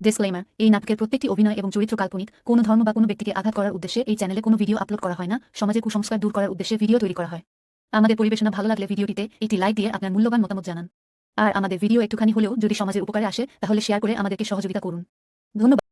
Disclaimer, এই নাটকের প্রত্যেকটি অভিনয় এবং চরিত্র কাল্পনিক। কোনো ধর্ম বা কোনো ব্যক্তিকে আঘাত করার উদ্দেশ্যে এই চ্যানেলে কোনো ভিডিও আপলোড করা হয় না। সমাজের কুসংস্কার দূর করার উদ্দেশ্যে ভিডিও তৈরি করা হয়। আমাদের পরিবেশনা ভালো লাগলে ভিডিওটিতে একটি লাইক দিয়ে আপনার মূল্যবান মতামত জানান। আর আমাদের ভিডিও একটুখানি হলেও যদি সমাজের উপকারে আসে তাহলে শেয়ার করে আমাদেরকে সহযোগিতা করুন। ধন্যবাদ।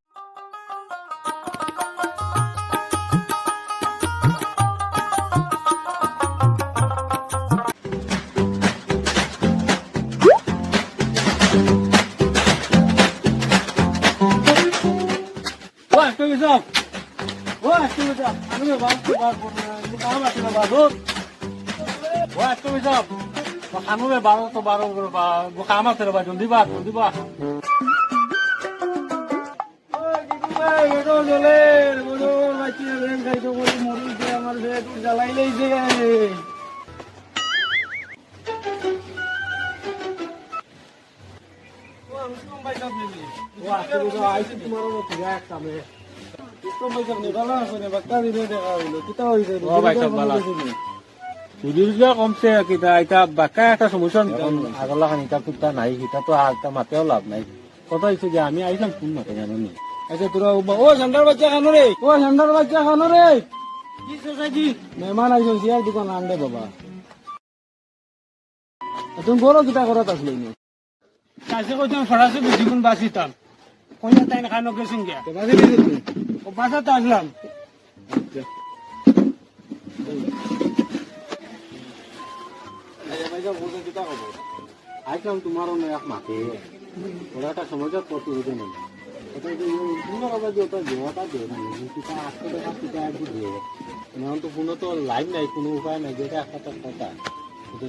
কমছে এটা বাক্কা একটা সমস্যা আগলা খানিটা কুত্তা নাই সেটা তো আগটা মাতেও লাভ নাই কথা হয়েছে যে আমি আইলাম কোন মাতে জানো নি আচ্ছা তোরা ও ঠান্ডার বাচ্চা খানো রে ও ঠান্ডার বাচ্চা খানো রে কি মেহমান আইসন সিয়ার দোকান আনলে বাবা তুমি বলো কিটা করাত আসলে কাছে কইতাম ফরাসি বুঝিগুন বাসিতাম কইয়া তাই খানো গেছেন গিয়া বাসি দিতে ও বাসাতে আসলাম আইলাম তোমার এক মাঠে ওরা একটা সমস্যা করতে হতে নেই তো কোনো তো লাইন নাই কোনো উপায় নাই যেটা একটা কথা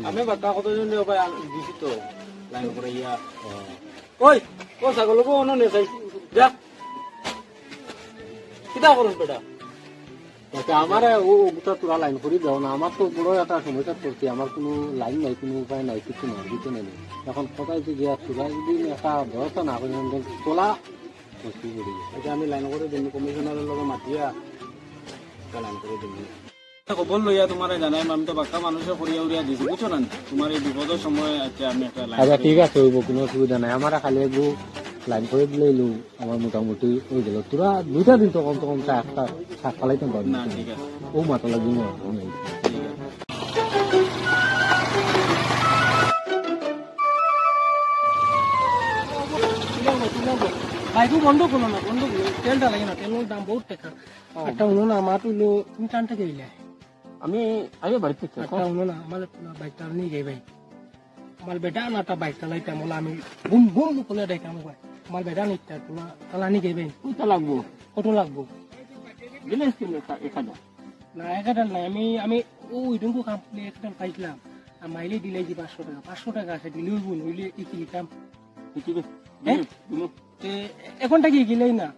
আমি বাচ্চা কতজন উপায় দিছি তো লাইন করে ইয়া ওই ও ছাগল অন্য নে চাই যা কিতা করুন বেটা আমার ওটা তোরা লাইন করে দাও না আমার তো বড় একটা সমস্যা পড়ছে আমার কোনো লাইন নাই কোনো উপায় নাই কিছু নাই দিতে নেই এখন কোথায় যে তোরা যদি একটা ব্যবস্থা না করি তোলা আমি লাইন করে দিন কমিশনারের লগে মাতিয়া লাইন করে দিন খবর লইয়া তোমার জানাই আমি তো বাক্কা মানুষের করিয়া উড়িয়া দিছি বুঝছো না তোমার এই বিপদের সময় আমি একটা আচ্ছা ঠিক আছে হইব কোনো অসুবিধা নাই আমার খালি একটু লাইন করে দিলে এলু আমার মোটামুটি হয়ে গেল তোরা দুইটা দিন তো কম একটা শাক ফালাইতে পারবি না ঠিক আছে ও মাথা লাগবে না বাইকও বন্ধ করলো না বন্ধ করলো তেলটা লাগে না তেলের দাম বহুত টাকা একটা হলো না আমার তুইলো তুমি টানটা গেলে আমি আগে বাড়িতে একটা হলো না আমার বাইকটা নিয়ে যাই ভাই আমার বেটা না একটা বাইক চালাইতাম বলে আমি বুম বুম করে দেখাম ভাই আমার বেটা নিতে তোলা তালা নিয়ে যাই ভাই কইটা লাগবো কত লাগবো দিলে এখানে না 1000 নাই আমি ওই রুমকো কামপ্লে একটা পাইছিলাম আর মাইলে দিলে যে 500 টাকা আছে দিলেই বুন হইলে কি লিখাম ঠিক আছে এখন টাকি গেলেই না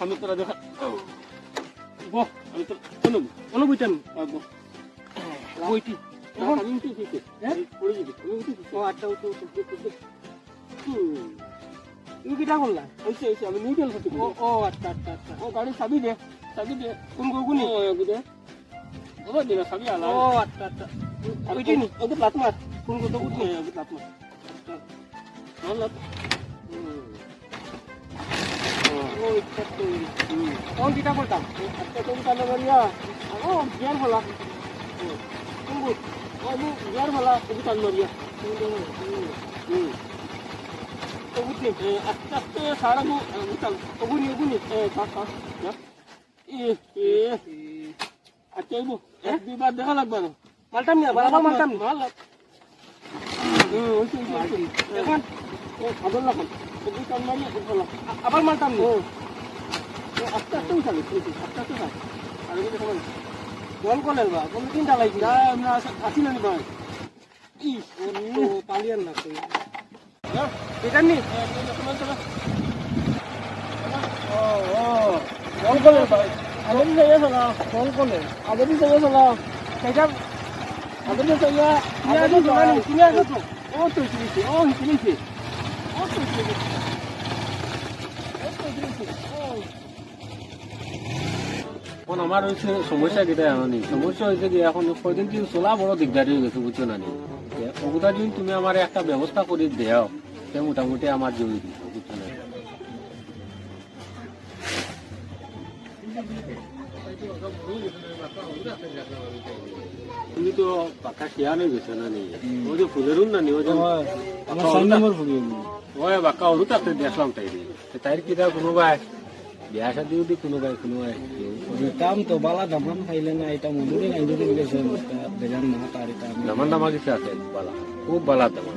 আমি তোরা দেখা আমি তো কোনো বুঝতাম তুমি কিটা করলা আমি নিয়ে গেল ও আচ্ছা আচ্ছা আচ্ছা ও গাড়ি চাবি দে কোন গুনি চাবি আলা ও আচ্ছা আচ্ছা ওইটি নি ওদের লাত মার কোন কত উঠনি লাত মার কোন কিটা করতাম আচ্ছা তুমি কালো বাড়িয়া ও বিয়ার হলা তুমি ও বিয়ার হলা তুমি কালো বাড়িয়া তো বুঝলি আস্তে আস্তে সারা উঠাল ওগুনি আচ্ছা দুইবার দেখা লাগবে না মালটাম নিয়া বারবার মালটাম ভালো এখন আদর লাগাম তুমি কালো বাড়িয়া উঠালা আবার মালটাম নি আস্তে আস্তে উঠালি আস্তে আস্তে উঠাল আর এগুলো সবাই বল করলেন বা কোন তিনটা লাগি আমরা আসি না ভাই তো পালিয়ান না তুই এটা নি ফোন করলেন ভাই আদর যাইয়া চলা ফোন করলেন আদর যাইয়া চলা সেটা আদর যাইয়া তুমি আসো তো ও তো চিনিছি ও চিনিছি ও তো চিনিছি এখন আমার হয়েছে সমস্যা যেটা এমনই সমস্যা হয়েছে যে এখন কয়দিন কিন্তু চলা বড় দিকদারি হয়ে গেছে বুঝছো না নি ওগুলা যদি তুমি আমার একটা ব্যবস্থা করে দেও সে মোটামুটি আমার জমি দিত বুঝছেন? তুমি তো পাকা শিয়ালে গেছো না নি? ও যে ফুলের না নি? ও যে ওই বাক্কা ওরু তাতে দেখলাম তাই তাইর কিটা কোনো ভাই বিয়া শাদি উদি কোনো ভাই দাম তো বালা দাম খাইলে না এটা মন্দিরে আইনজুরি গেছে বেজান না তার এটা দামান দামা কিছু আছে বালা খুব বালা দামান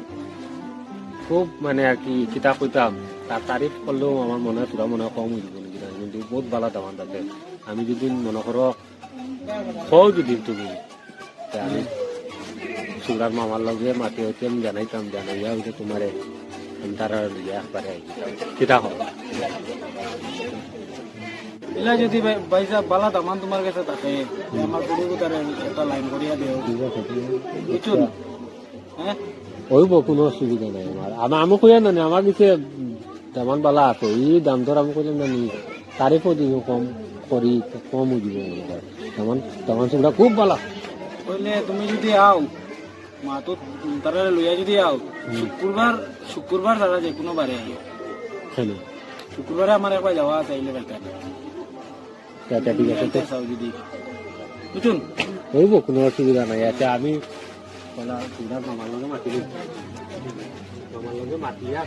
খুব মানে আর কি কিতাব কইতাম তার তারিফ করলেও আমার মনে হয় তোরা মনে হয় কম হয়ে যাবে নাকি কিন্তু বহুত বালা দামান তাতে আমি যদি মনে করো হও যদি তুমি তা আমি সুরার মামার লগে মাতি হইতে আমি জানাইয়া হইতে তোমারে তারা লিয়া একবারে কিতা হয় এলা যদি ভাইসা বালা দামান তোমার কাছে থাকে আমার গরু তার একটা লাইন করিয়া দেও বুঝছো না হ্যাঁ ওইব কোনো অসুবিধা নাই আমার আমি কইয়া না আমার কাছে দামান বালা আছে এই দাম ধর আমি কইলাম না নি তারিফও দিব কম করি কমও দিব দামান দামান সুবিধা খুব বালা কইলে তুমি যদি আও মাতো তারা লইয়া যদি আও শুক্রবার তারা যে কোনো বারে আইও হ্যাঁ শুক্রবারে আমার একবার যাওয়া আছে আইলে বেটা আচ্ছা ঠিক আছে চাও যদি বুঝুন হইব কোনো অসুবিধা নাই আচ্ছা আমি বলা সুবিধার মামার লগে মাতি দিই মামার লগে মাতিয়া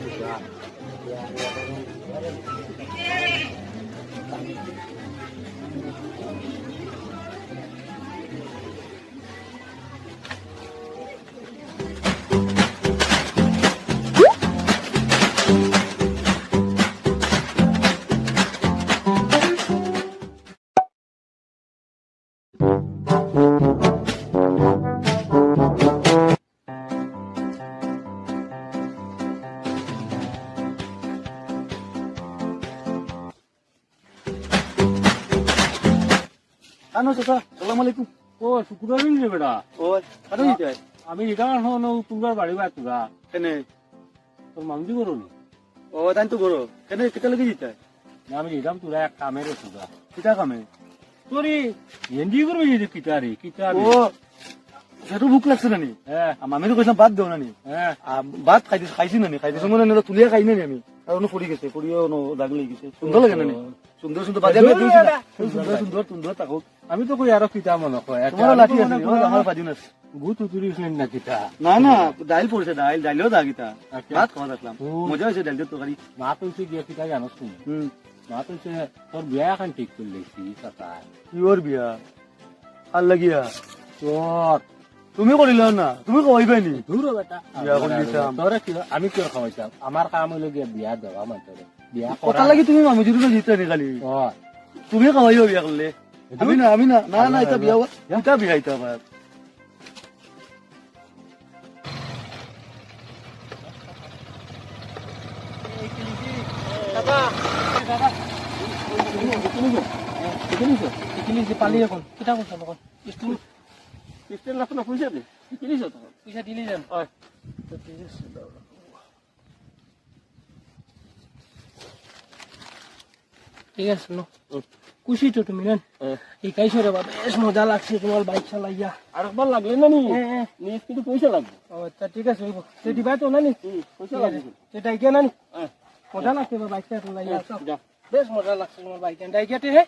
আনো চাচা সালাম আলাইকুম ও শুক্রবার দিন রে বেটা ও কাটো দিতে আমি এটা হলো তোমার বাড়ি বা তোরা কেনে তোর মামজি করো নি ও তাই তো বড় কেনে কেটা লাগি দিতে আমি এরকম তোরা এক কামের তোরা কিটা কামে তোরে এনজি করবি যে কিতা রে কিতা ও সেটু ভুক লাগছে না নি হ্যাঁ আমি তো কইলাম বাদ দেও না নি হ্যাঁ ভাত খাইছি না নি খাইছি মনে না তুলিয়া খাই না নি আমি আর অন্য পড়ি গেছে পড়িও দাগ লেগে গেছে সুন্দর লাগে না নি সুন্দর সুন্দর বাজে আমি দিয়েছি না সুন্দর সুন্দর সুন্দর থাকো আমি তো কই আরো কিতা মনে কয় তোমার লাঠি আছে আমার বাজুন আছে ভূত উতুরি শুনেন না কিতা না না ডাইল পড়ছে ডাইলও দা গিতা আচ্ছা। ভাত খাওয়া দেখলাম মজা হয়েছে ডাইল তরকারি মা তো গিয়ে কিতা জানো তুমি মা তো তোর বিয়া এখন ঠিক করে লেছি চাচা ইওর বিয়া আর লাগিয়া তোর তুমি করিল না তুমি কইবাই নি দূর বেটা বিয়া করে দিতাম। তোরা কি আমি কিয় খাওয়াইতাম আমার কাম হইলো গিয়ে বিয়া দেওয়া মাত্র বিয়া কথা লাগি তুমি মামি জুড়ি জিতে নি খালি তুমি খাওয়াইও বিয়া করলে আমি না না না এটা বিয়া এটা বিয়া এটা আমার পালি এখন কিটা করছো তখন সিস্টেম লাগতো না পয়সা দে কি দিছ তখন পয়সা দিলি যান ঠিক আছে নো খুশি তো তুমি নেন এই কাইছো রে বাবা বেশ মজা লাগছে তোমার বাইক চালাইয়া আর একবার লাগলে না নি নিয়ে কিন্তু পয়সা লাগবে ও আচ্ছা ঠিক আছে হইব সে দিবা তো না নি পয়সা লাগবে সেটা কি না নি মজা লাগছে তোমার বাইক চালাইয়া বেশ মজা লাগছে তোমার বাইক ডাইকেটে হে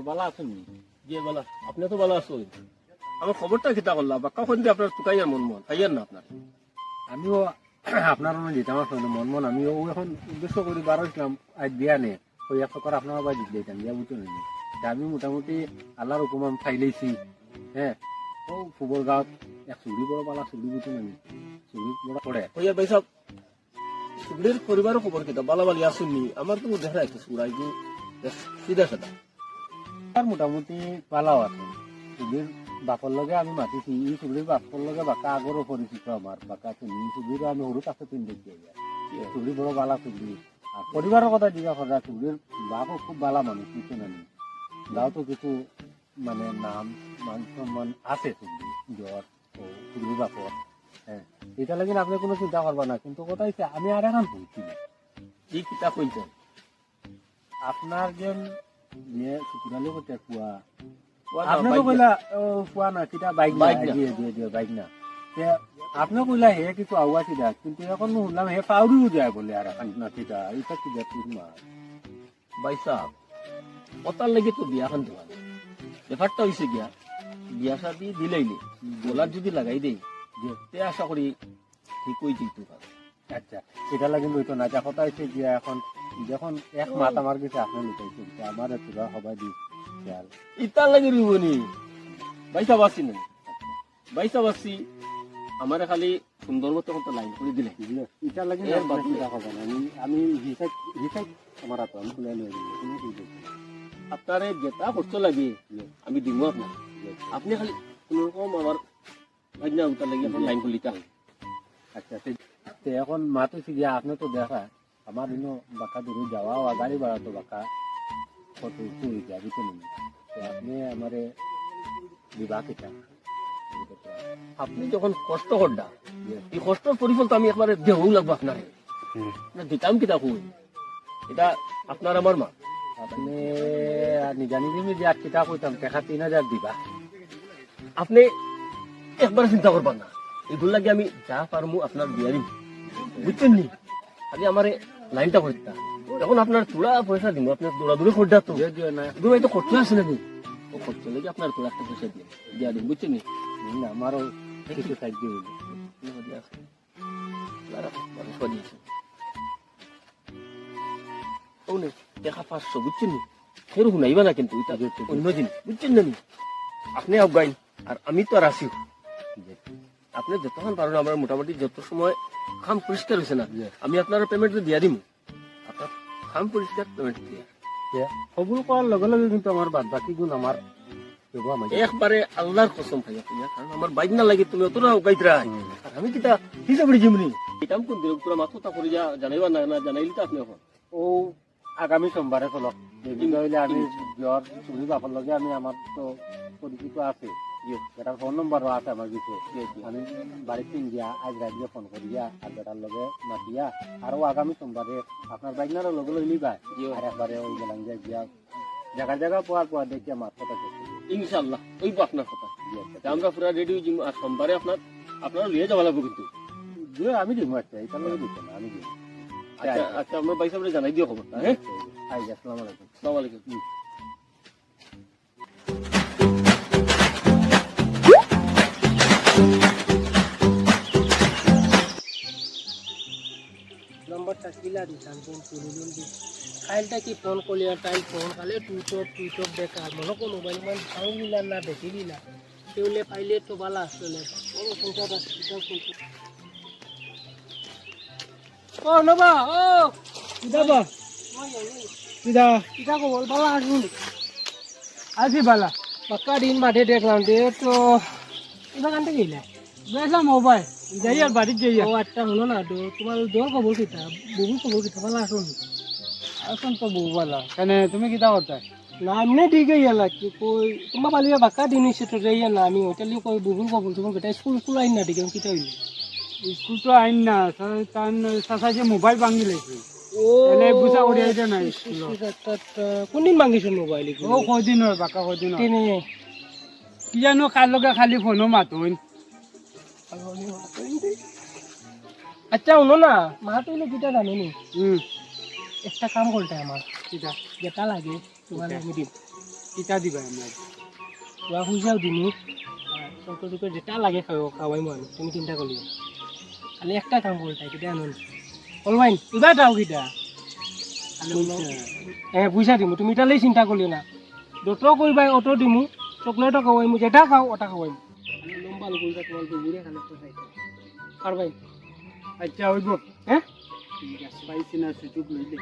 ভালো আছেন জি বলা আপনি তো ভালো আছেন আমার খবরটা কিতা করলাম বা কখন দিয়ে আপনার টুকাইয়ার মন খাইয়ার না আপনার আমিও আপনার যেতাম মন মন আমিও এখন উদ্দেশ্য করি বারো ইসলাম আজ দিয়া নে ওই এক করে আপনার বাড়ি দিতে দিতাম দিয়া বুঝতে নেই আমি মোটামুটি আল্লাহর হুকুম আমি খাইলেছি হ্যাঁ ও ফুবর গাঁত এক চুরি বড় পালা চুরি বুঝতে নেই চুরি বড় পড়ে হইয়া ভাই সব সুগড়ের পরিবারও খবর কিতা বালা বালি আসুননি আমার তো দেখা যাচ্ছে সুরাই সিধা সাদা আর মোটামুটি পালাও আছে চুরির বাপর লগে আমি মাতিছি ই চুরির বাপর লগে বাঁকা আগরও পরিচিত আমার বাঁকা চুরি চুরির আমি সরু কাছে তিন দেখি চুরি বড় বালা চুরি আর পরিবারের কথা জিজ্ঞাসা করা চুরির বাপও খুব বালা মানুষ কিছু নানি গাঁও তো কিছু মানে নাম মান সম্মান আছে তুমি জ্বর ও পূর্বী বাপর হ্যাঁ এটা লাগি আপনি কোনো চিন্তা করবা না কিন্তু কথা হচ্ছে আমি আর এখন বলছি না কি কিতাব কইছেন আপনার যে নিয়ে শুকুরালি করতে কুয়া কোৱা না, আপনি তো বাইক কইলা কুয়া না কিটা বাইক না বাইক না। দিয়ে বাইক না আপনি কইলা হে কিছু আওয়া কিটা কিন্তু এখন শুনলাম হে পাউরিও যায় বলে আর এখন না কিটা এটা কি যা ঠিক না ভাই সাহেব ওটার লাগে তো বিয়াখান দেওয়া ব্যাপারটা হয়েছে গিয়া বিয়া শাদি দিলেইলে গোলার যদি লাগাই দেই তে আশা করি ঠিক হয়ে যেত আচ্ছা এটা লাগে বইতো না যা কথা হচ্ছে গিয়া এখন যখন এক মাত আমার কাছে আপনি লুকাইছেন আমার পুরা হবাই দি খেয়াল ইতার লাগে রুবনি ভাই সাহেব আসি না ভাই সাহেব আসি আমার খালি সুন্দর মতো মতো লাইন করে দিলে বুঝলে এটা লাগে এর বাদ চিন্তা করবো না আমি হিসাব আমার হাতে আমি খুলে নিয়ে যাবো কোনো চিন্তা নেই। আপনারে যেটা কষ্ট লাগে আমি দিব আপনার আপনি খালি কোন রকম আমার ভাই না উতার লাগে আপনার লাইন করে দিতে আচ্ছা তো এখন মাতো গিয়া আপনি তো দেখা আমার ইনো বাঁকা দূরে যাওয়া আর গাড়ি ভাড়া তো বাঁকা কত চুরি যাবি তো নেই তো আপনি আমারে বিবাহ কিটা আপনি যখন কষ্ট করডা এই কষ্টর পরিফল তো আমি একবারে দেহও লাগবো আপনার না দিতাম কিতা কই এটা আপনার আমার মা আপনি নিজা নিজে যে আর কিতা কইতাম টাকা 3000 দিবা আপনি একবার চিন্তা করবেন না এগুলো লাগে আমি যা পারমু আপনার দিয়া দিন বুঝছেন নি খালি আমার লাইনটা করে দিতা এখন আপনার তোলা পয়সা দিব আপনার দৌড়াদৌড়ি করডা তো দিও না এগুলো তো খরচ আছে নাকি ও খরচ লাগে আপনার তোলা একটা পয়সা দিয়ে দিয়া দিন বুঝছেন নি না আমারও কিছু সাইড দিয়ে দেখা 500 বুঝছেন নি ফের শুনাইবা না কিন্তু এটা অন্য জিনিস বুঝছেন না নি আপনি আগাইন আর আমি তো আর আসি আপনি যতক্ষণ পারেন আমার মোটামুটি যত সময় খাম পরিষ্কার হয়েছে না আমি আপনার পেমেন্ট দিয়া দিম আপনার খাম পরিষ্কার পেমেন্ট দিয়া সবুল করার লগে লগে কিন্তু আমার বাদ বাকি গুণ আমার দেবো আমার একবারে আল্লাহর কসম খাই আপনি কারণ আমার বাইক না লাগে তুমি অতটা উগাইতরা আর আমি কিতা হিসাবে জিমনি এটাম কোন দিন পুরো মাথা করে যা জানাইবা না না জানাইলি তো আপনি এখন ও আগামী সোমবারে চলক এদিন হইলে আমি জ্বর তুমি বাপার লগে আমি আমার তো পরিচিত আছে বেটার ফোন নম্বরও আছে আমার কিছু আমি বাড়িতে গিয়া আজ রাত ফোন করিয়া আর বেটার লগে মাতিয়া আরো আগামী সোমবারে আপনার বাইকনার লগে লই নিবা আর একবারে ওই গেলাম গিয়া জায়গা জায়গা পাওয়ার পর দেখি আমার কথা ইনশাআল্লাহ ওই আপনার কথা তা আমরা পুরো রেডি হয়ে আর সোমবারে আপনার লিয়ে যাওয়া লাগবে কিন্তু আমি দিব আচ্ছা এটা লগে দিতে না আমি দিব আচ্ছা আচ্ছা আমরা ভাই সাহেব জানাই দিও খবরটা হ্যাঁ আসসালামু আলাইকুম আসসালামু আলাইকুম নম্বরটা কিলা দিতাম ফোন করিলাম দি কাইলটা কি ফোন করলি আর টাইম ফোন খালে টুইটপ বেকার মনে কোনো মোবাইল মান ভাঙিলা না দেখিলি না কেউলে পাইলে তো ভালো আসলে বড় সংখ্যা ও নবা ও কিদাবা কিদা কো বল ভালো আসুন আজি বালা পাক্কা দিন মাঠে দেখলাম দে তো এবার কানতে গেলে বেসা মোবাইল যাই আর বাড়ি যাই ও আচ্ছা হলো না তো তোমার দোর খবর কিতা বহু খবর কিতা ভালো আসুন আসুন তো বহু ভালো কেন তুমি কিতা করতে না এমনি ঠিক গেলা কি কই তোমার বালিয়া বাক্কা দিন হইছে তো যাই না আমি হোটেলে কই বহু খবর তোমার বেটা স্কুল আইন না দিকে কিতা হইল স্কুল তো আইন না তার চাচা যে মোবাইল ভাঙি লৈছে ও এনে বুঝা কৰি আহিছে নাই কোনদিন ভাঙিছ মোবাইল ও কদিন হয় বাকা কদিন হয় কেনে কি জানো কাৰ লগে খালি ফোনো মাতোন আচ্ছা শুনো না মা তো কিতা জানো নি হুম একটা কাম করতে আমার কিতা যেটা লাগে তোমার আমি দিম কিতা দিবা আমাৰ তোরা পয়সাও দিমু তোকে যেটা লাগে খাওয়াই আমি তুমি চিন্তা করলি খালি একটা কাম করতে কিটা আনো অলমাইন এবার দাও কিটা হ্যাঁ পয়সা দিমু তুমি তাহলেই চিন্তা করলি না যত করবাই অত দিমু চকলেটও খাওয়াইমু যেটা খাও ওটা খাওয়াইমু লম্বা লোক তোমার তো ঘুরে খালে তো চাইছে পারবাই আচ্ছা হইব হ্যাঁ পাইছি না সুযোগ লইলে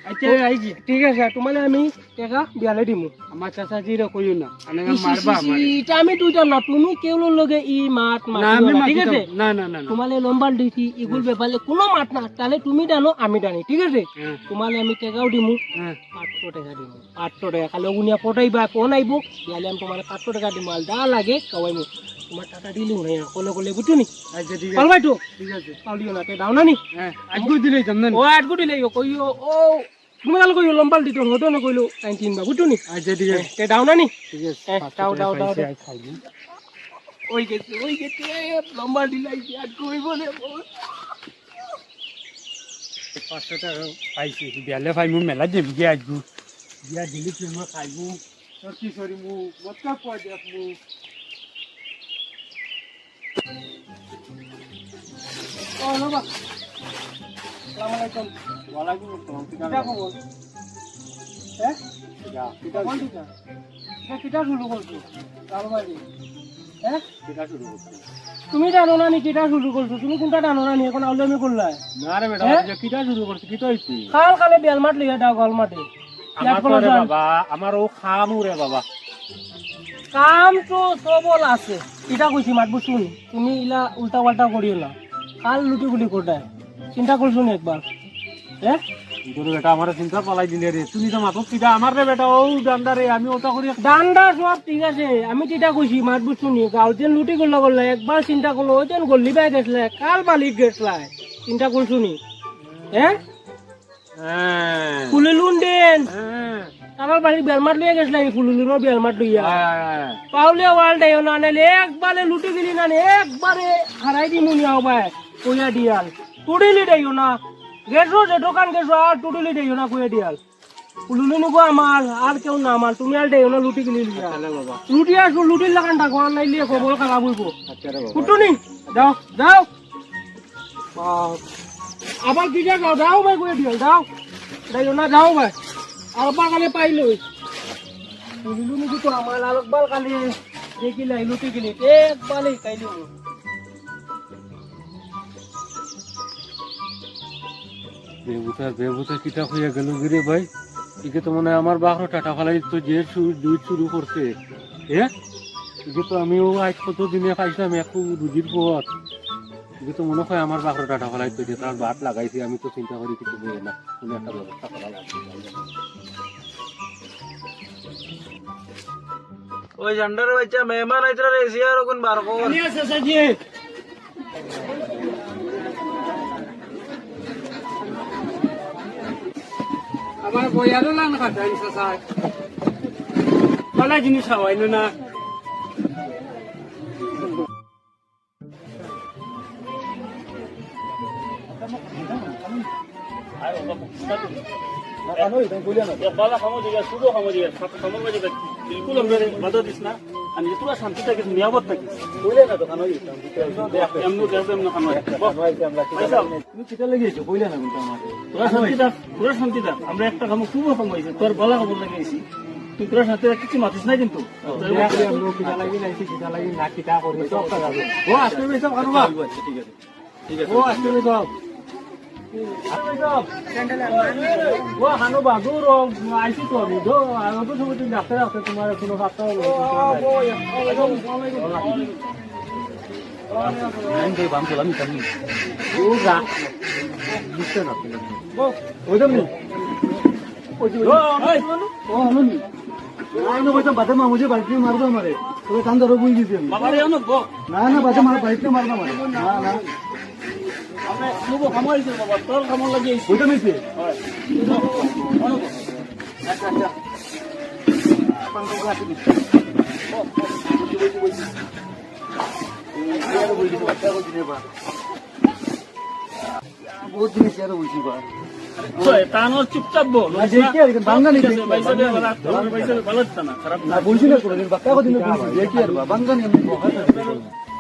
আচ্ছা আইজি ঠিক আছে তোমালে আমি টেকা বিয়ালে দিমু আমার চাচাজিরে কইও না আনে মারবা আমার এটা আমি দুইটা না তুমি কেউলোর লগে ই মাত না আমি মাত ঠিক আছে না না না না তোমালে লম্বার দিছি ইগুল বেপালে কোনো মাত না তাহলে তুমি জানো আমি জানি ঠিক আছে হ্যাঁ, তোমালে আমি টেকাও দিমু হ্যাঁ। 800 টাকা দিমু 800 টাকা খালি উনিয়া পটাইবা কোন আইবো বিয়ালে আমি তোমালে 800 টাকা দিমু আর যা লাগে কাওয়াইমু তোমার টাকা দিলু না কোলে কোলে বুঝছো নি আচ্ছা ঠিক পাল আছে ভাই তো ঠিক আছে পালিও না তে দাও না নি হ্যাঁ আজকে দিলেই যাম না ও আটগু দিলে কইও ও তুমি কাল কইও লম্বাল দিতো হতো না কইলো 19 বা বুঝছো নি আচ্ছা ঠিক আছে তে দাও না নি ঠিক আছে দাও দাও দাও খাইবি ওই গেছে লম্বা দিলাইছি আটগু হইব না 500 টাকা পাইছি বিয়ালে পাইমু মেলা যাবি গিয়ে আজগু বিয়া দিলি তুই মই খাইবু তোর কি করিমু মতকা পয় দেখমু ও নবা আসসালামু আলাইকুম ওয়ালাইকুম আসসালাম কিটা খবর হ্যাঁ কিটা কোন দিকা কিটা শুরু করছো কালবাজি হ্যাঁ কিটা শুরু করছি তুমি জানো না নি কিটা শুরু করছো তুমি কোনটা জানো না নি এখন আউলামি করলা না রে বেটা হ্যাঁ? যে কিটা শুরু করছি কিটা হইছি কাল কালে বেলমাট লিয়া দাও গলমাটে আমার তো রে বাবা আমার ও খামু রে বাবা কাম তো সবল আছে এটা কইছি মাতবো শুন তুমি ইলা উল্টা পাল্টা করিও না কাল লুটি গুলি কোটায় চিন্তা করছো নি একবার হ্যাঁ তোর বেটা আমার চিন্তা পালাই দিলে রে তুমি তো মাথা কিটা আমার রে বেটা ও ডান্ডা রে আমি ওটা করি ডান্ডা সব ঠিক আছে আমি যেটা কইছি মাতবো শুনি গাউতেন লুটি করলে করলে একবার চিন্তা করলো ওইতেন গল্লি বাই গেছলে কাল মালিক গেছলাই চিন্তা করছো নি হ্যাঁ হ্যাঁ ফুলিলুন দেন হ্যাঁ আমার বাড়ি বেলমাট লিয়ে গেছলাই ফুলিলুনও বেলমাট লইয়া হ্যাঁ পাউলে ওয়ার্ল্ড আইও না নালে একবারে লুটি গেলি না একবারে হারাই দি মুনি আও ভাই কইয়া দিয়াল টুডিলি দেইও না গেছো যে দোকান গেছো আর টুডিলি দেইও না কইয়া দিয়াল লুলি নিবো আমার আর কেউ না আমার তুমি আর দেইও না লুটি গেলি লিয়া বাবা লুটি আসো লুটির লাগান টাকা নাই লিয়ে খবর খারাপ হইব আচ্ছা রে বাবা কুটুনি যাও যাও আবার কি যাও যাও ভাই কইয়া দিয়াল যাও দেইও না যাও ভাই আর পাকালে পাইলই লুলু নিবি তো আমার আলোকবাল কালি দেখিলে লুটি গেলি একবারে কাইলি বেবুতা কিটা হইয়া গেল গিরে ভাই একে তো মনে হয় আমার বাহর টাটা ফালাই তো যে দুই শুরু করছে হ্যাঁ একে তো আমিও আজ কত দিনে পাইছিলাম এক রুজির পর একে তো মনে হয় আমার বাহর টাটা ফালাই তো যে তার বাট লাগাইছি আমি তো চিন্তা করি কিছু বলে না কোনো একটা ব্যবস্থা করা লাগবে ওই জান্ডার বাচ্চা মেহমান আইতরা রে সিয়ার কোন বার কো নি আছে সাজি আমার বইয়ালো না কথা ইনসা সাই বলা জিনিস খাওয়াইলো না আমরা একটা খামো খুব সময় হয়েছে তোর বলা খবর লাগিয়েছি তুই তোর সাথে কিছু মাতিস না কিন্তু ও আসবে সব কারবা ঠিক আছে ঠিক আছে ও আসবে সব ও হানো বাদুর আইসি তো আমি ধো আর তো সময় তুমি ডাক্তার আছে তোমার কোনো বার্তা হলো मुझे बाइक में मार दो हमारे तो कान धरो बुझ गई ना ना बाजा मार बाइक में मारना हमारे ना ना তোর কেমন লাগে ওইটা মিশে আচ্ছা আচ্ছা বহুত জিনিস আরো বলছি বা তানোর চুপচাপ বল বাঙ্গা নেই না বলছি না কোনদিন বাক্কা কোনদিন বলছি দেখি আর বাঙ্গা নেই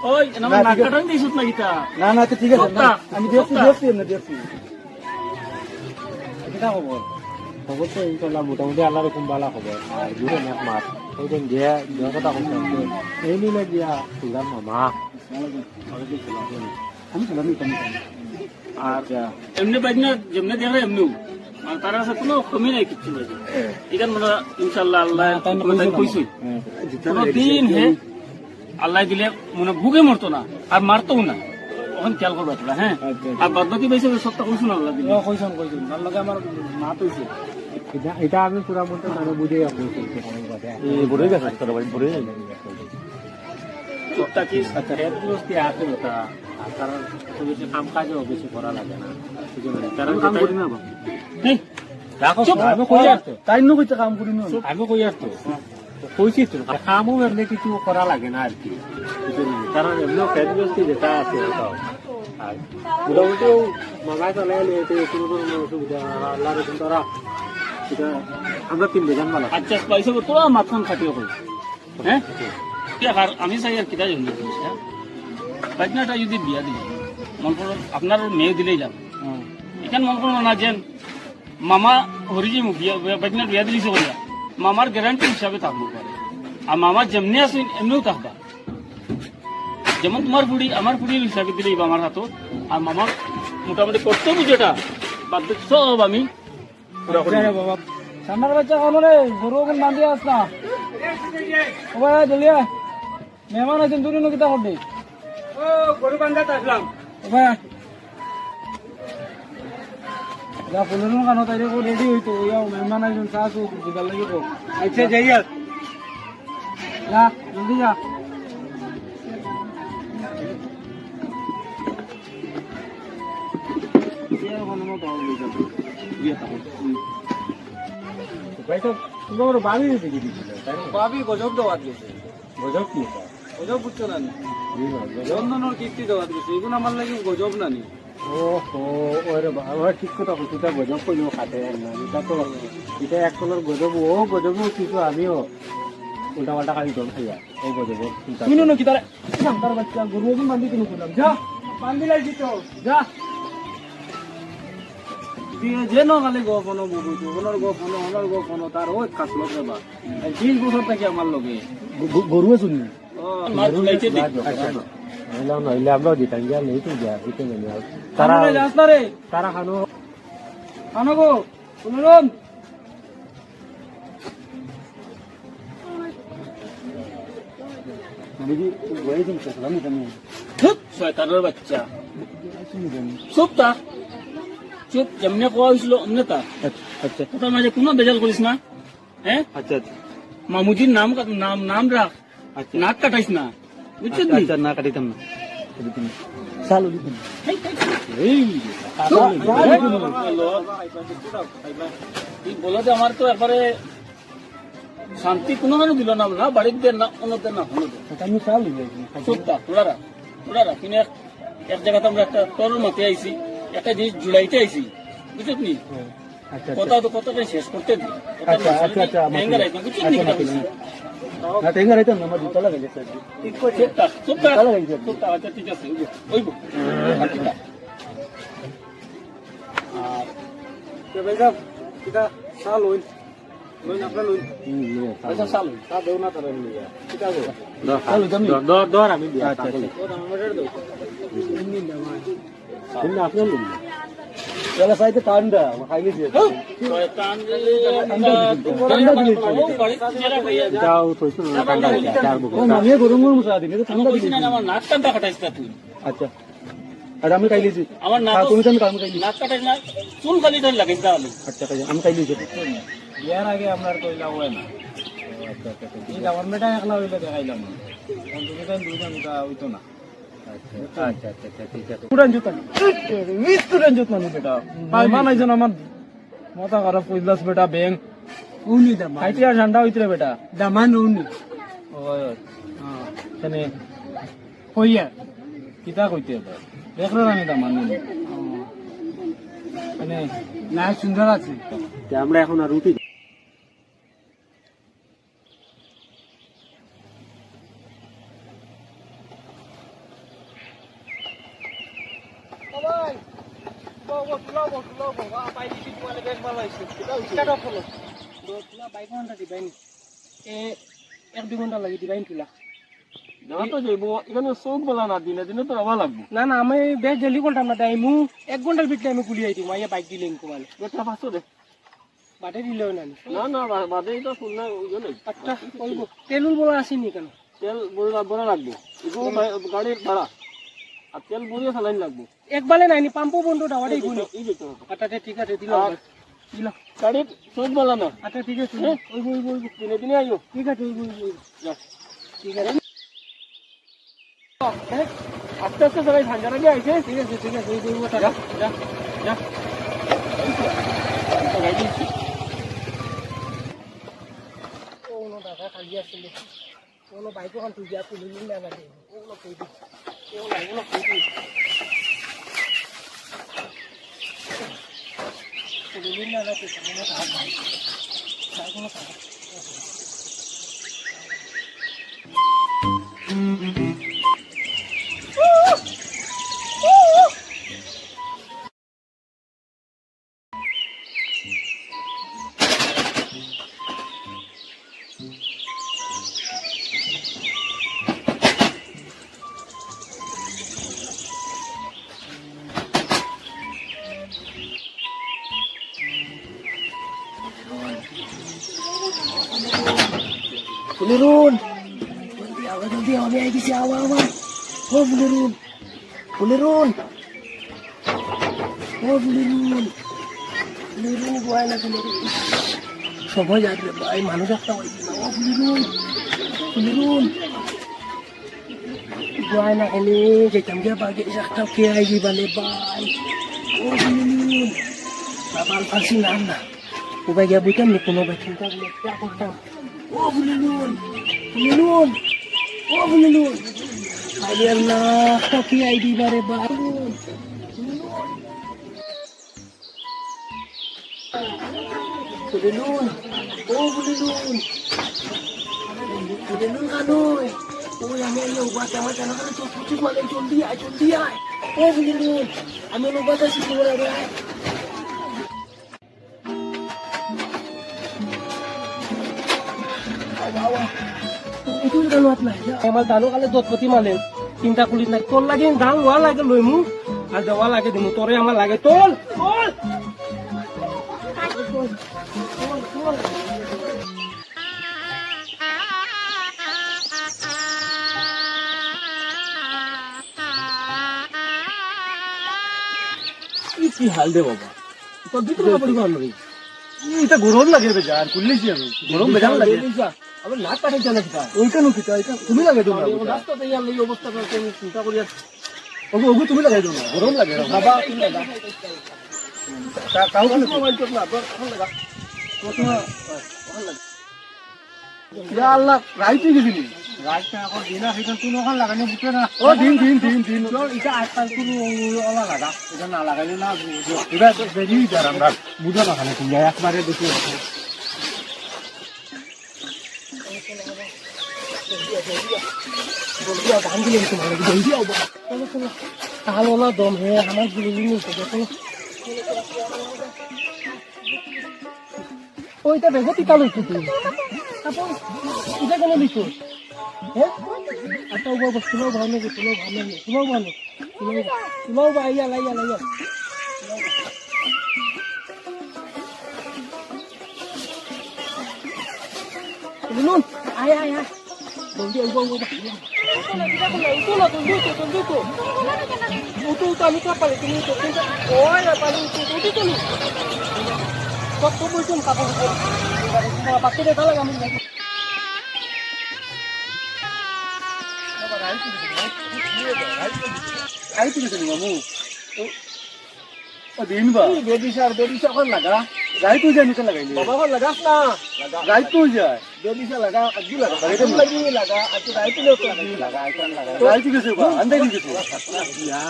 ওই না নাকাটাং দিছুত না গিতা না না তো ঠিক আছে আমি দেখছি এটা খবর খবর তো ইনশাল্লাহ মোটামুটি আল্লাহ রকম বালা খবর আর দুটো এক মাস ওই দিন গিয়া কথা বলতাম এই নিলে গিয়া সুগার মামা আর এমনি বাইক না যেমনি দেখে এমনিও আর তার কাছে কোনো কমি নাই কিচ্ছু নাই এখান মানে ইনশাল্লাহ আল্লাহ কইসই কোনদিন হে আল্লাহ দিলে মনে ভুগে মরতো না আর মারতো না তখন খেয়াল করবো তোরা হ্যাঁ আর বাদ বাকি পয়সা সবটা কইছো না আল্লাহ দিলে কইছন তার লগে আমার মা হইছে এটা আমি পুরা মতো জানো বুঝে বড়ই গেছে তোর বাড়ি বড়ই গেছে চুপটা কি বস্তি আছে ওটা কারণ বেশি কাম কাজও বেশি করা লাগে না কারণ কাম করি না আমি কই আসতো তাই নো কইতে কাম করি না আমি কই আসতো কইছি তো কামও এমনি কিছু করা লাগে না আর কি কারণ এমনি ফেদ বস্তি যেটা আছে ওটাও আর মোটামুটি মামায় চলে এলে এতে কোনো ধরনের অসুবিধা আল্লাহ রকম তারা এটা আমরা তিন বেজান মালা আচ্ছা পয়সা তোরা মাথান খাটিও কই হ্যাঁ আর আমি চাই আর কিটা জানি হ্যাঁ বাইকনাটা যদি বিয়া দিই মন করো আপনার মেয়ে দিলেই যাবে এখানে মন করো না যেন মামা হরিজি বাইকনার বিয়া দিলিছে বলিয়া মামার গ্যারান্টি হিসাবে থাকবো পারে আর মামা যেমনি আসেন এমনিও থাকবা যেমন তোমার বুড়ি আমার বুড়ির হিসাবে দিলেই আমার হাতও আর মামার মোটামুটি কর্তব্য যেটা বাদ সব আমি পুরা করে বাবা সামনের বাচ্চা কোন রে গরু কোন বান্ধি আস না ও ভাই জলিয়া মেহমান আছেন দুটো কিতা করবে ও গরু বান্ধাতে আসলাম ও ভাই যা বলুন কেন তাই রেডি হইতো ইয়া মেহমান আছেন চা তো দিবার লাগে তো আচ্ছা যাইয়া যা জলদি যা তোমার বাড়ি দিতে কি ভাবি গজব দেওয়াত গেছে গজব কি গজব বুঝছো না চন্দনের কিস্তি দেওয়াত গেছে এগুলো আমার লাগে গজব না নি ওহো ওরে বাবা ঠিক কথা বলছি এটা গজব করলেও খাতে না এটা তো এটা এক কলর গজব ও গজবও কিছু আমিও উল্টা পাল্টা খালি জল খাইয়া ও গজব শুনো না কি তারা তার বাচ্চা গরু এখন বান্ধি কিনে করলাম যা বান্ধি লাগছি তো যা যে নগালে গোপনো বুঝু ওনার গোপনো ওনার গোপনো তার ওই খাসলো দেবা 20 বছর থেকে আমার লগে গরুও শুনি তারা নইলে আমরাও দিতাম গিয়া নেই তো গিয়া দিতে নেই তারা যাস না রে তারা খানো খানো গো শুনুন শয়তানের বাচ্চা চুপ তা চুপ যেমনি কোয়া হয়েছিল অমনে তা আচ্ছা কথার মাঝে কোনো বেজাল করিস না হ্যাঁ আচ্ছা মামুজির নাম নাম নাম রাখ আচ্ছা নাক কাটাইস না বুঝছিস আচ্ছা না কাটিতাম না চালু দিতাম তুই বলে যে আমার তো একবারে শান্তি কোনো কেন দিল না না বাড়িতে না অন্যতে না আমি চালু চুপটা তোরা কিন্তু এক জায়গাতে আমরা একটা তরল মাতে আইছি একটা জিনিস জুড়াইতে আইছি বুঝছিস নি আচ্ছা কথা তো কথাটা শেষ করতে দি আচ্ছা আচ্ছা আচ্ছা বুঝছিস নি না টেঙ্গা রাইতাম না আমার জুতা লাগাই গেছে চুপটা আচ্ছা ঠিক আছে ওইব আর ভাই সাহেব কিটা চাল হইল লইন আপনার লইন পয়সা চালু তা দেও না তারা নিয়ে কিটা গো দর আমি দিয়া ও আমাদের দাও কিন্তু আপনার লুন চলা সাইতে ঠান্ডা খাইলে দিয়ে শয়তান যাও থইছো না ঠান্ডা চার ও মামিয়ে গরম গরম চা দিনে তো ঠান্ডা বুঝি না আমার নাক টানটা কাটাইস না তুই আচ্ছা আর আমি খাইলেছি আমার নাক তুমি তো আমি খাইলি নাক কাটাইস না চুল খালি ধরে লাগাইস তাহলে আচ্ছা আমি খাইলেছি বিয়ার আগে আপনার কইলা হয় না এই গভর্নমেন্ট একলা হইলে দেখাইলাম না তুমি তো দুইজন হইতো না আচ্ছা ঠিক আছে পুরান জুতা পুরান জুতা নি বেটা মেহমান আইজন আমার মাথা খারাপ কইলাস বেটা ব্যাং উনি দাম খাইতে আর ঠান্ডা হইতরে বেটা দামান উনি ওই হ্যাঁ তনে কইয়া কিতা কইতে হবে দেখলো না দামান উনি মানে না সুন্দর আছে আমরা এখন আর রুটি এক দুই ঘন্টা লাগি দিবাইন তুলা দেওয়া তো যাইব এখানে চোখ বলা না দিনে দিনে তো আবার লাগবো না না আমি বেশ জলদি করতাম না তাই মু 1 ঘন্টার ভিতরে আমি গুলি আইতি মাইয়া বাইক দিলে মানে এটা পাঁচশো দে বাটে দিলেও না না না বাদে এটা শুননা ওই নেই আচ্ছা কইব তেলুল বলা আসেনি কেন তেল বড় লাগবো এগুলো গাড়ির ভাড়া আর তেল বড়িয়ে চালাইন লাগবো একবারে নাইনি পাম্পো বন্ধ দাওয়াটাই গুলি এই যেতে হবে আচ্ছা ঠিক আছে দিলাম আর গাড়ির চোখ বলা না আচ্ছা ঠিক আছে ওই দিনে দিনে আইও ঠিক আছে ওই যা ঠিক আছে আস্তে আস্তে সবাই ঝাঞ্ঝারা গিয়ে আইছে ঠিক আছে ওই যা যা যা কোনো দাদা খালি আসলে কোনো বাইক ওখান তুই যা তুলি না লাগে ওগুলো কই দিই ওগুলো কই দিই তুলি না লাগে কোনো কাজ নাই কোনো কাজ Pulirun, joldi awa ai gisi awa. Oh Pulirun, Pulirun buai na Pulirun. Sobo jadre buai মানুষ একটা হইছে না। Oh Pulirun buai na kini যেতাম গিয়া বাগে একটা কে আইবি বলে বাই। Oh Pulirun বাবাল ফাসি না উবাই গিয়া বুঝতাম নি কোনো বাই চিন্তা করতাম। Oh Pulirun, Ay Allah, kaki ID bare baru. Pulirun, oh Pulirun kanoy. Oh yang ini obat sama cara kan cuci malah joldi ay. Oh Pulirun, amin obat sih boleh ya. itu kan luat lah ya emal dano kale dot poti malen tinta kulit naik tol lagi dang wa lagi loimu ada wa lagi dimu tore amal lagi tol কি হাল দে বাবা তো দুটো কাপড় গন রে এটা গরম লাগে রে যার কুল্লিছি আমি গরম বেজান লাগে আবার নাক কাটাই চলে কিটা ওইটা নো কিটা এটা তুমি লাগাই দাও না রাস্তা তো ইয়ার এই অবস্থা করে তুমি চিন্তা করিয়া ওগো তুমি লাগাই দাও না গরম লাগে বাবা তুমি লাগা কাউ কোন মোবাইল তো না কোন লাগা কোন লাগা ইয়া আল্লাহ রাইতে গেছিলি রাইতে এখন দিনা সেটা তুমি ওখান লাগানো বুঝতে না ও দিন এটা আজকাল তুমি ওলা লাগা এটা না লাগাইলে না এটা বেরি যার আমরা বুঝা না খানে তুমি একবারে দেখি তাহলে না দম হে আমার গুলি নিতে দেখো ওইটা দেখো টিকালো তুমি তারপর এটা কেন দিছো হ্যাঁ আচ্ছা ওই বস্তুলো ভালো তুলো ভাইয়া লাইয়া Nun, ay. Donde ay go. Utu kami ka pala dito. Oy, pala utu. Kok mo jum ka po. Mga bakit na talaga mo. Ay tingin ni mamu. दिन बा बेबी सर लगा गाय तू जा निकल लगाई बाबा को लगास ना गाय तू जा बेबी सर लगा अज्जू लगा एकदम लगी लगा आज गाय तू लगा गाय तू कैसे बा अंदर नहीं कैसे या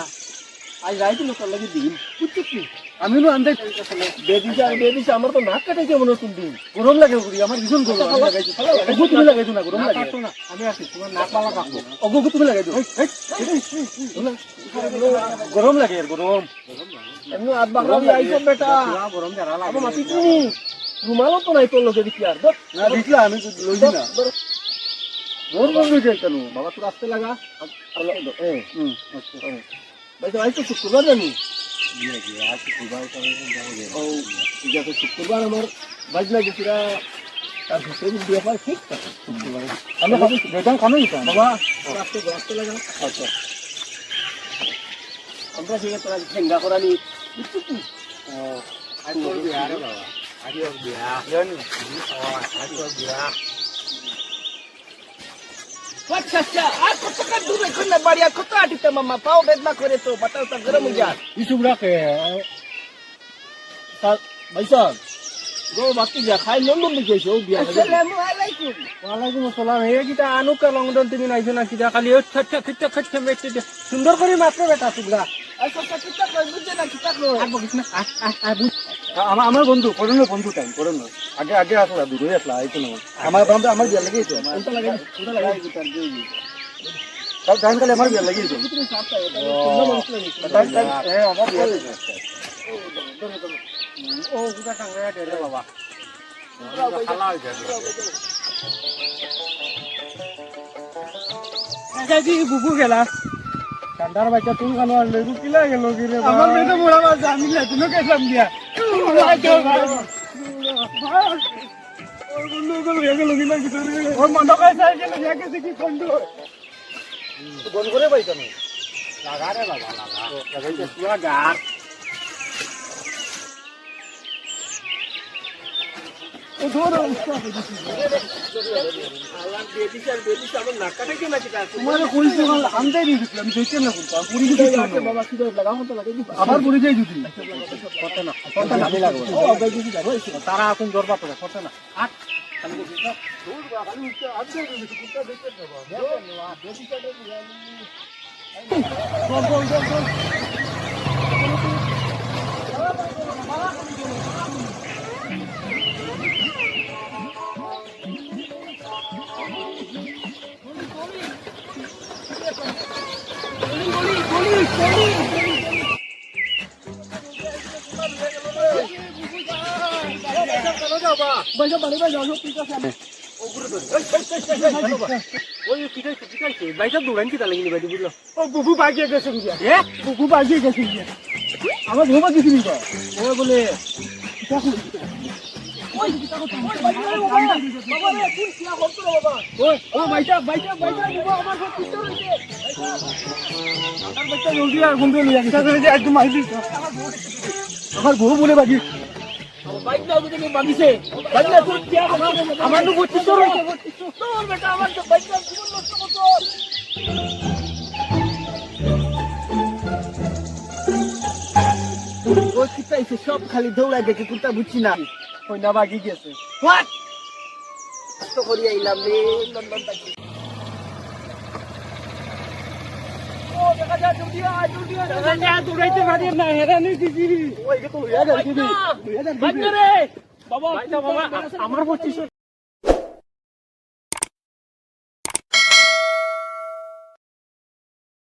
आज गाय तू लगी दिन कुछ नहीं আমি নো আন্দাজ বেবি সর আমার তো নাক কাটাইছে মনে তুমি দিন গরম লাগে গুড়ি আমার ভীষণ গরম লাগাইছো ওগো তুমি লাগাইছো না গরম লাগে না আমি আসি তোমার নাক পালা কাটবো ওগো তুমি লাগাইছো গরম লাগে গরম এমনি আট বাগরা আইছো বেটা গরম জারা লাগে আমার মাটি তুমি রুমালও তো নাই তোর লগে দেখি আর না দেখলা আমি লইছি না মোর বন্ধু যে কেন বাবা তোর আসতে লাগা ভাই তো আজ তো শুক্রবার জানি ও ঠিক আছে শুক্রবার আমার বাজনা গেছিরা তার ভিতরে দিয়ে পাই ঠিক আছে শুক্রবার আমি ভাবি বেতন খানো নিতাম বাবা আসতে লাগা আচ্ছা আমরা সেটা তোরা ঠেঙ্গা করানি বুঝছো কি আজ তোর বিয়া রে বাবা আজ ওর বিয়া জানি আজ তোর বিয়া আচ্ছা আচ্ছা আর কত টাকা দূরে করলে বাড়ি আর কত আটিতে মামা পাও বেদনা করে তো মাথাটা গরম হয়ে যায় ইসুব রাখে ভাই সাহেব গো বাকি যা খাই লন্ডন দিকে এসে ও বিয়া আসসালামু আলাইকুম ওয়ালাইকুম আসসালাম হে কিটা আনু কা লংডন তুমি নাইছো না কিটা খালি ছট্টা খিট্টা খিট্টা মেটে সুন্দর করে মাত্র বেটা সুগলা আচ্ছা আচ্ছা কিতা কই বুঝে না কিতা কই আর বকিস না বুঝ আমার বন্ধু করোনা বন্ধু টাইম করোনা আগে আগে আসলা দূরে আসলা এই তো না আমার বান্ধব আমার বিয়া লাগিয়ে তো কোনটা লাগে তার দিয়ে তার ধান কালে আমার বিয়া লাগিয়ে তো আমার বিয়া ও গুটা টাঙ্গা দে বাবা খালা হই যায় কাজি বুবু গেলা ঠান্ডার বাচ্চা তুমি খানো আর লেবু কিলা গেল কি রে আমার বেটা মোড়া মাছ আমি না তুমি কেসাম দিয়া ওর মন্ড কাই সাই গেল ইয়া কেসে কি কন্ড বন্ধ করে পাই কেন লাগা রে বাবা লাগা লাগাইতে পুরা গার ও ধরো তোমার কইছো কাল আমদাই দিছিলাম আমি দেখতে না বলতো পুরি দিতে বাবা কি লাগা মতো লাগে আবার পুরি যাই দিদি করতে না আমি লাগবো ও আবাই দিছি যাবো তারা এখন জরবা করে করতে না আট আমি দেখি দূর বা খালি আজকে দিছি কুত্তা দেখতে যাবো ও বুবু বাগিয়ে গেছে বুবু বাগিয়ে গেছে আমার বউ বাগিয়ে দিবি ও বলে আমার বউ বলে বাগি বাইক দাও তুমি বাগিছে বাইক না তুই কি আমার নু বত্তি তোর তোর বেটা আমার তো বাইক দাও জীবন নষ্ট করছো ও কিতা এসে সব খালি দৌড়ায় দেখে কুত্তা বুঝছি না ওই না বাগি গেছে হোয়াট কষ্ট করি আইলাম রে লন্ডন থেকে ও দেখা যায় জলদি দৌড়াইতে পারি না হেরানি দিদি বাবা বাবা আমার 25